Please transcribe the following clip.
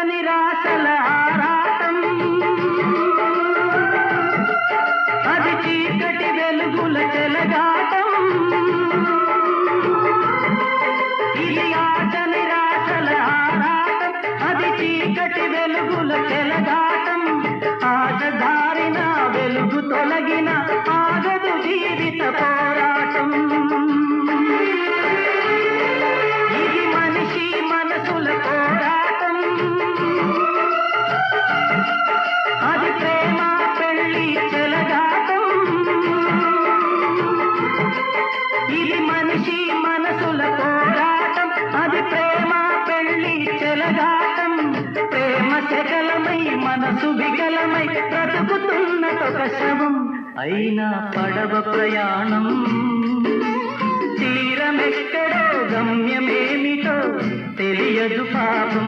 నిరాశల ఆరాటం, అది చీకటి వెలుగుల చెలగాటం. ఇది ఆశ నిరాశల ఆరాటం, అది చీకటి వెలుగుల చెలగాటం. ఆశ దారిన వెలుగు తొలగిన ఆగదు జీవిత పోరాటం. ఇది మనిషి మనసుల పోరాటం, అది ప్రేమ పెళ్లి చెలగాటం. ఇది మనిషి మనసుల పోరాటం, అది ప్రేమ పెళ్లి చెలగాటం. ప్రేమ శకలమై మనసు వికలమై బ్రతుకుతున్నదొక శవం. అయినా పడవ ప్రయాణం తీరమెక్కడో గమ్యమేమిటో తెలియదు పాపం.